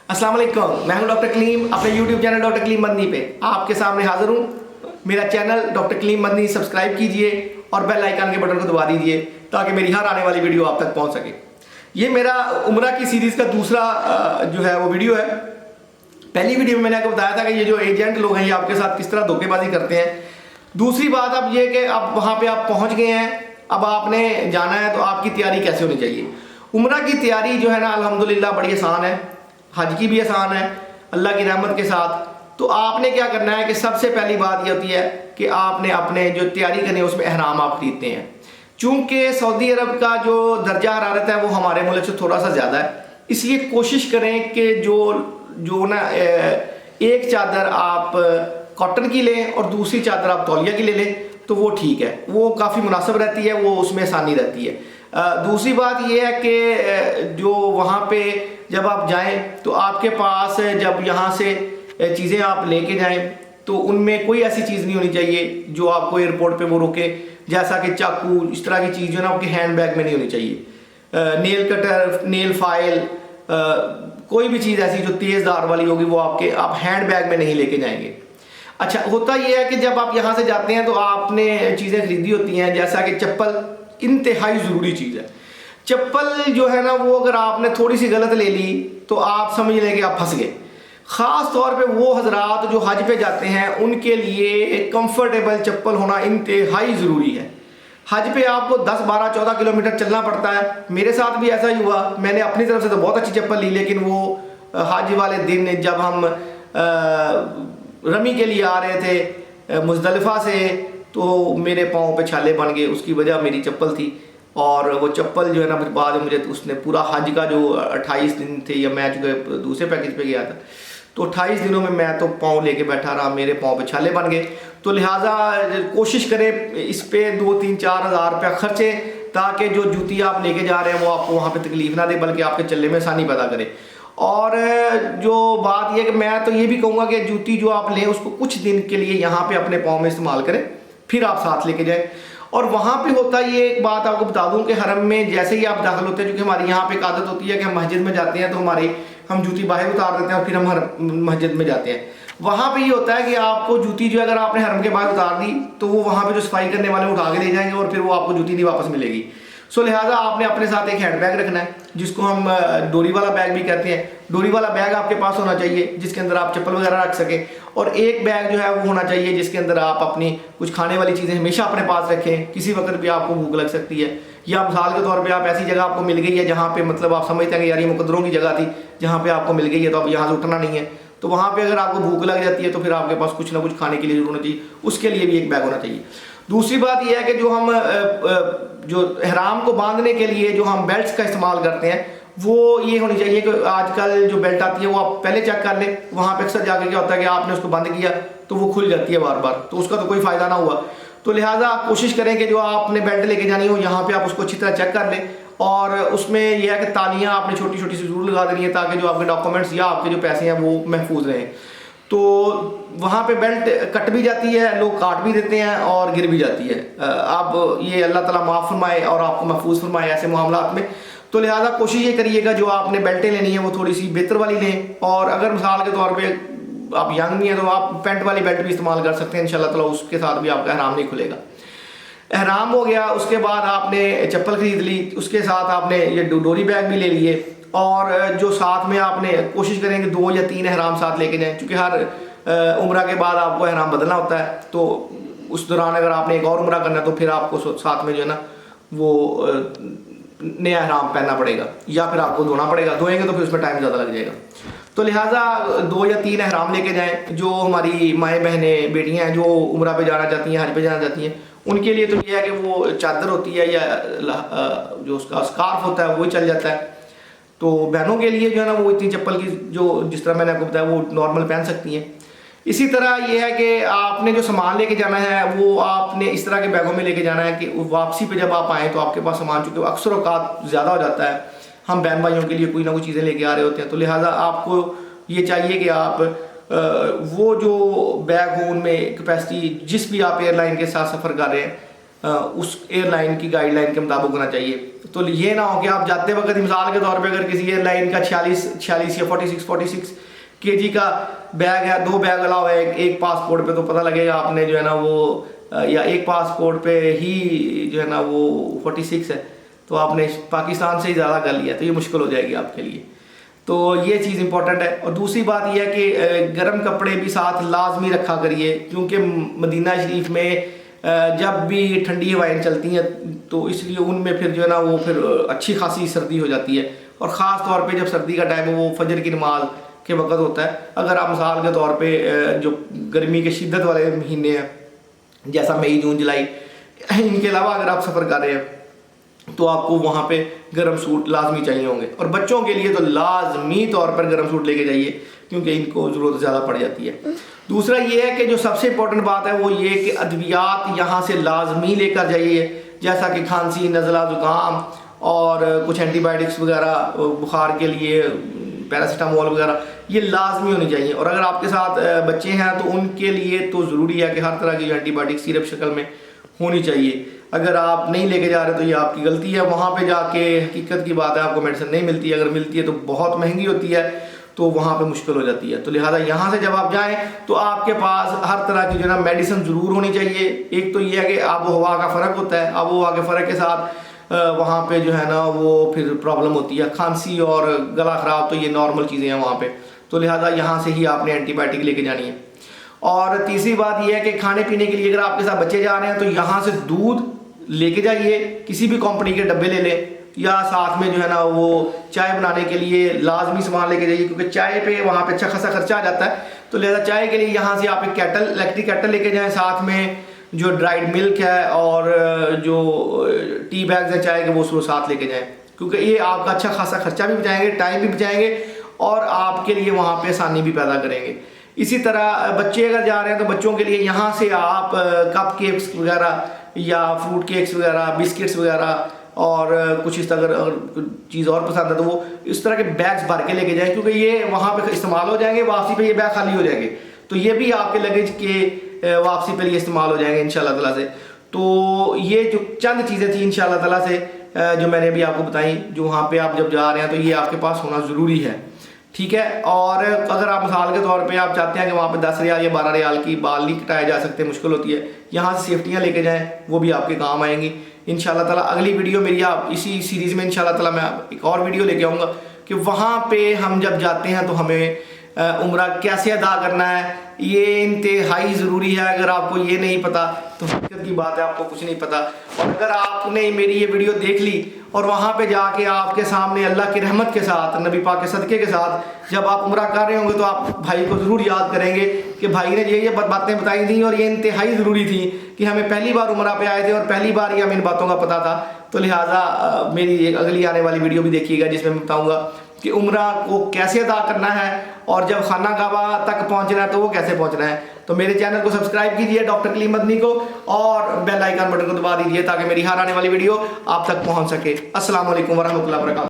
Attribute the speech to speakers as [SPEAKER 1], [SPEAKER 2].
[SPEAKER 1] अस्सलाम वालेकुम, मैं हूं डॉक्टर कलीम। अपने YouTube channel doctor Kaleem Madani पे आपके सामने हाजिर हूं। मेरा channel doctor Kaleem Madani subscribe कीजिए और बेल आइकन के बटन को दबा दीजिए ताकि मेरी हर आने वाली वीडियो आप तक पहुंच सके। ये मेरा उम्रा की सीरीज़ का दूसरा जो है वो वीडियो है। पहली वीडियो में मैंने आपको बताया था कि ये जो एजेंट लोग हैं ये आपके साथ किस तरह धोखेबाजी करते हैं। दूसरी बात अब ये कि अब वहाँ पे आप पहुँच गए हैं, अब आपने जाना है तो आपकी तैयारी कैसे होनी चाहिए। उम्रा की तैयारी जो है ना अल्हम्दुलिल्लाह बड़ी आसान है, हज की भी आसान है अल्लाह की रहमत के साथ। तो आपने क्या करना है कि सबसे पहली बात ये होती है कि आपने अपने जो तैयारी करनी है उसमें एहराम आप खरीदते हैं। चूँकि सऊदी अरब का जो दर्जा हरारत है वो हमारे मुल्क से थोड़ा सा ज़्यादा है, इसलिए कोशिश करें कि जो ना एक चादर आप कॉटन की लें और दूसरी चादर आप तौलिया की ले लें तो वो ठीक है, वो काफ़ी मुनासिब रहती है, वो उसमें आसानी रहती है। दूसरी बात ये है कि जो वहाँ पे जब आप जाएं तो आपके पास जब यहाँ से चीज़ें आप लेके जाएं तो उनमें कोई ऐसी चीज़ नहीं होनी चाहिए जो आपको एयरपोर्ट पे वो रोके, जैसा कि चाकू, इस तरह की चीज़ जो है ना आपके हैंड बैग में नहीं होनी चाहिए। नेल कटर, नेल फाइल, कोई भी चीज़ ऐसी जो तेज़ धार वाली होगी वो आप हैंड बैग में नहीं लेके जाएंगे। अच्छा, होता यह है कि जब आप यहाँ से जाते हैं तो आपने चीज़ें खरीदी होती हैं, जैसा कि चप्पल इंतहाई ज़रूरी चीज़ है। चप्पल जो है ना वो अगर आपने थोड़ी सी गलत ले ली तो आप समझ लें कि आप फंस गए। ख़ास तौर पे वो हजरात जो हज पे जाते हैं उनके लिए कंफर्टेबल चप्पल होना इंतहाई ज़रूरी है। हज पे आपको 10, 12, 14 किलोमीटर चलना पड़ता है। मेरे साथ भी ऐसा ही हुआ। मैंने अपनी तरफ से तो बहुत अच्छी चप्पल ली, लेकिन वो हज वाले दिन जब हम रमी के लिए आ रहे थे मुज़दलिफ़ा से तो मेरे पाँव पे छाले बन गए। उसकी वजह मेरी चप्पल थी, और वो चप्पल जो है ना बाद में मुझे उसने पूरा हज का जो 28 दिन थे, या मैं चूँकि दूसरे पैकेज पे गया था तो 28 दिनों में मैं तो पाँव लेके बैठा रहा, मेरे पाँव पे छाले बन गए। तो लिहाजा कोशिश करें इस पे 2, 3, 4 हज़ार रुपया खर्चे ताकि जो जूती आप लेके जा रहे हैं वो आपको वहाँ पे तकलीफ ना दे, बल्कि आपके चलने में आसानी पैदा करे। और जो बात यह कि मैं तो ये भी कहूँगा कि जूती जो आप लें उसको कुछ दिन के लिए यहाँ पे अपने पाँव में इस्तेमाल करें, फिर आप साथ लेके जाएं। और वहाँ पे होता ये एक बात आपको बता दूं कि हरम में जैसे ही आप दाखिल होते हैं, क्योंकि हमारी यहाँ पे एक आदत होती है कि हम मस्जिद में जाते हैं तो हम जूती बाहर उतार देते हैं और फिर हम मस्जिद में जाते हैं। वहाँ पे ये होता है कि आपको जूती जो अगर आपने हरम के बाहर उतार दी तो वो वहाँ पे जो सफाई करने वाले उठा के ले जाएंगे और फिर वो आपको जूती नहीं वापस मिलेगी। सो लिहाजा आपने अपने साथ एक हैंड बैग रखना है जिसको हम डोरी वाला बैग भी कहते हैं। डोरी वाला बैग आपके पास होना चाहिए जिसके अंदर आप चप्पल वगैरह रख सकें, और एक बैग जो है वो होना चाहिए जिसके अंदर आप अपनी कुछ खाने वाली चीज़ें हमेशा अपने पास रखें। किसी वक्त भी आपको भूख लग सकती है, या मिसाल के तौर पे आप ऐसी जगह आपको मिल गई है जहाँ पे मतलब आप समझते हैं कि यार ये मुकद्दरों की जगह थी, जहाँ पे आपको मिल गई है तो अब यहाँ से उठना नहीं है, तो वहाँ पे अगर आपको भूख लग जाती है तो फिर आपके पास कुछ ना कुछ खाने के लिए जरूर होना चाहिए, उसके लिए भी एक बैग होना चाहिए। दूसरी बात यह है कि जो हम जो एहराम को बांधने के लिए जो हम बेल्ट्स का इस्तेमाल करते हैं वो ये होनी चाहिए कि आजकल जो बेल्ट आती है वो आप पहले चेक कर लें। वहाँ पे अक्सर जाकर क्या होता है कि आपने उसको बंद किया तो वो खुल जाती है बार बार, तो उसका तो कोई फ़ायदा ना हुआ। तो लिहाजा आप कोशिश करें कि जो आपने बेल्ट लेके जानी हो यहाँ पे आप उसको अच्छी तरह चेक कर लें, और उसमें यह है कि तालियाँ आपने छोटी छोटी सी ज़रूर लगा देनी है ताकि जो आपके डॉक्यूमेंट्स या आपके जो पैसे हैं वो महफूज रहें। तो वहाँ पे बेल्ट कट भी जाती है, लोग काट भी देते हैं और गिर भी जाती है। आप ये अल्लाह ताला माफ़ फरमाए और आपको महफूज फरमाए ऐसे मामलात में। तो लिहाजा कोशिश ये करिएगा जो आपने बेल्टें लेनी है वो थोड़ी सी बेहतर वाली लें, और अगर मिसाल के तौर पे आप यंग नहीं है तो आप पेंट वाली बेल्ट भी इस्तेमाल कर सकते हैं इंशाल्लाह ताला, उसके साथ भी आपका एहराम नहीं खुलेगा। एहराम हो गया, उसके बाद आपने चप्पल खरीद ली, उसके साथ आपने ये डोरी बैग भी ले लिए, और जो साथ में आपने कोशिश करें कि 2 या 3 एहराम साथ लेके जाएं, क्योंकि हर उम्रा के बाद आपको एहराम बदलना होता है। तो उस दौरान अगर आपने एक और उम्रा करना है तो फिर आपको साथ में जो है ना वो नया एहराम पहनना पड़ेगा, या फिर आपको धोना पड़ेगा। धोएंगे तो फिर उसमें टाइम ज़्यादा लग जाएगा। तो लिहाजा 2 या 3 एहराम लेके जाएं। जो हमारी माएँ बहनें बेटियाँ हैं जो उम्रा पे जाना चाहती हैं, हज पे जाना चाहती हैं, उनके लिए तो ये है कि वो चादर होती है या जो उसका स्कार्फ होता है वही चल जाता है। तो बहनों के लिए जो है ना वो इतनी चप्पल की जो जिस तरह मैंने आपको बताया वो नॉर्मल पहन सकती हैं। इसी तरह ये है कि आपने जो सामान लेके जाना है वो आपने इस तरह के बैगों में लेके जाना है कि वापसी पे जब आप आएँ तो आपके पास सामान चूँकि अक्सर औकात ज़्यादा हो जाता है, हम बहन भाइयों के लिए कोई ना कोई चीज़ें लेके आ रहे होते हैं, तो लिहाजा आपको ये चाहिए कि आप वो जो बैग हो उनमें कैपेसिटी जिस भी आप एयरलाइन के साथ सफ़र कर रहे हैं उस एयरलाइन की गाइडलाइन के मुताबिक होना चाहिए। तो ये ना हो कि आप जाते वक्त मिसाल के तौर पे अगर किसी एयरलाइन का 46 या 46 kg का बैग है, 2 बैग अलावा है एक पासपोर्ट पे, तो पता लगेगा आपने जो है ना वो या एक पासपोर्ट पे ही जो है ना वो 46 है, तो आपने पाकिस्तान से ही ज़्यादा कर लिया, तो ये मुश्किल हो जाएगी आपके लिए। तो ये चीज़ इंपॉर्टेंट है। और दूसरी बात यह है कि गर्म कपड़े भी साथ लाजमी रखा करिए, क्योंकि मदीना शरीफ में जब भी ठंडी हवाएं चलती हैं तो इसलिए उनमें फिर जो है ना वो फिर अच्छी खासी सर्दी हो जाती है। और ख़ास तौर पे जब सर्दी का टाइम है वो फजर की नमाज के वक्त होता है। अगर आप मिसाल के तौर पे जो गर्मी के शिद्दत वाले महीने हैं जैसा मई जून जुलाई, इनके अलावा अगर आप सफ़र कर रहे हैं तो आपको वहाँ पे गर्म सूट लाजमी चाहिए होंगे। और बच्चों के लिए तो लाजमी तौर पर गर्म सूट लेके जाइए, क्योंकि इनको ज़रूरत ज़्यादा पड़ जाती है। दूसरा ये है कि जो सबसे इम्पोर्टेंट बात है वो ये कि अद्वियात यहाँ से लाजमी लेकर जाइए, जैसा कि खांसी, नज़ला, ज़ुकाम और कुछ एंटीबायोटिक्स वगैरह बुखार के लिए, पैरासीटामोल वगैरह, ये लाजमी होनी चाहिए। और अगर आपके साथ बच्चे हैं तो उनके लिए तो ज़रूरी है कि हर तरह की एंटीबायोटिक सिरप शक्ल में होनी चाहिए। अगर आप नहीं लेके जा रहे तो ये आपकी गलती है। वहाँ पे जाके हकीकत की बात है आपको मेडिसिन नहीं मिलती है, अगर मिलती है तो बहुत महंगी होती है, तो वहाँ पे मुश्किल हो जाती है। तो लिहाजा यहाँ से जब आप जाएँ तो आपके पास हर तरह की जो है ना मेडिसिन ज़रूर होनी चाहिए। एक तो ये है कि आबो हवा का फ़र्क होता है, आबो हवा के फ़र्क के साथ वहाँ पे जो है ना वो फिर प्रॉब्लम होती है, खांसी और गला ख़राब, तो ये नॉर्मल चीज़ें हैं वहाँ पे। तो लिहाजा यहाँ से ही आपने एंटीबायोटिक लेके जानी है। और तीसरी बात यह है कि खाने पीने के लिए अगर आपके साथ बच्चे जा रहे हैं तो यहाँ से दूध लेके जाइए, किसी भी कंपनी के डब्बे ले लें, या साथ में जो है ना वो चाय बनाने के लिए लाजमी सामान लेके जाइए, क्योंकि चाय पे वहाँ पे अच्छा खासा खर्चा आ जाता है। तो लिहाजा चाय के लिए यहाँ से आप एक केटल, इलेक्ट्रिक केटल लेके जाएँ, साथ में जो ड्राइड मिल्क है और जो टी बैग्स हैं चाय के वो साथ लेके जाएँ, क्योंकि ये आपका अच्छा खासा खर्चा भी बचाएंगे, टाइम भी बचाएंगे और आपके लिए वहाँ पे आसानी भी पैदा करेंगे। इसी तरह बच्चे अगर जा रहे हैं तो बच्चों के लिए यहाँ से आप कप केक्स वगैरह या फ्रूट केक्स वगैरह, बिस्किट्स वगैरह और कुछ इस तरह अगर चीज़ और पसंद है तो वो इस तरह के बैग्स भर के लेके जाएं, क्योंकि ये वहाँ पे इस्तेमाल हो जाएंगे, वापसी पे ये बैग खाली हो जाएंगे, तो ये भी आपके लगेज के वापसी पे ये इस्तेमाल हो जाएंगे इंशाल्लाह ताला से। तो ये जो चंद चीज़ें थी इंशाल्लाह ताला से जो मैंने अभी आपको बताई, जो वहाँ पे आप जब जा रहे हैं तो ये आपके पास होना ज़रूरी है, ठीक है। और अगर आप मिसाल के तौर पे आप चाहते हैं कि वहाँ पे 10 रियाल या 12 रियाल की बाल नहीं कटाए जा सकते, मुश्किल होती है, यहाँ से सेफ्टियाँ लेके जाएं, वो भी आपके काम आएंगी इंशाल्लाह ताला। अगली वीडियो मेरी आप इसी सीरीज़ में इंशाल्लाह ताला मैं एक और वीडियो लेके आऊँगा कि वहाँ पे हम जब जाते हैं तो हमें उम्रा कैसे अदा करना है, ये इंतहाई ज़रूरी है। अगर आपको ये नहीं पता तो हकीकत की बात है आपको कुछ नहीं पता। और अगर आपने मेरी ये वीडियो देख ली और वहाँ पे जाके आपके सामने अल्लाह की रहमत के साथ, नबी पाक के सदक़े के साथ जब आप उम्रा कर रहे होंगे तो आप भाई को ज़रूर याद करेंगे कि भाई ने ये बातें बताई थी और ये इंतहाई ज़रूरी थी कि हमें पहली बार उम्रा पे आए थे और पहली बार ही हमें इन बातों का पता था। तो लिहाजा मेरी एक अगली आने वाली वीडियो भी देखिएगा जिसमें मैं बताऊँगा कि उम्रा को कैसे अदा करना है और जब खाना काबा तक पहुंचना है तो वो कैसे पहुंचना है। तो मेरे चैनल को सब्सक्राइब कीजिए डॉक्टर कलीम मदनी को और बेल आइकन बटन को दबा दीजिए ताकि मेरी हर आने वाली वीडियो आप तक पहुंच सके। अस्सलाम वालेकुम वरहमतुल्लाहि वबरकातुहू।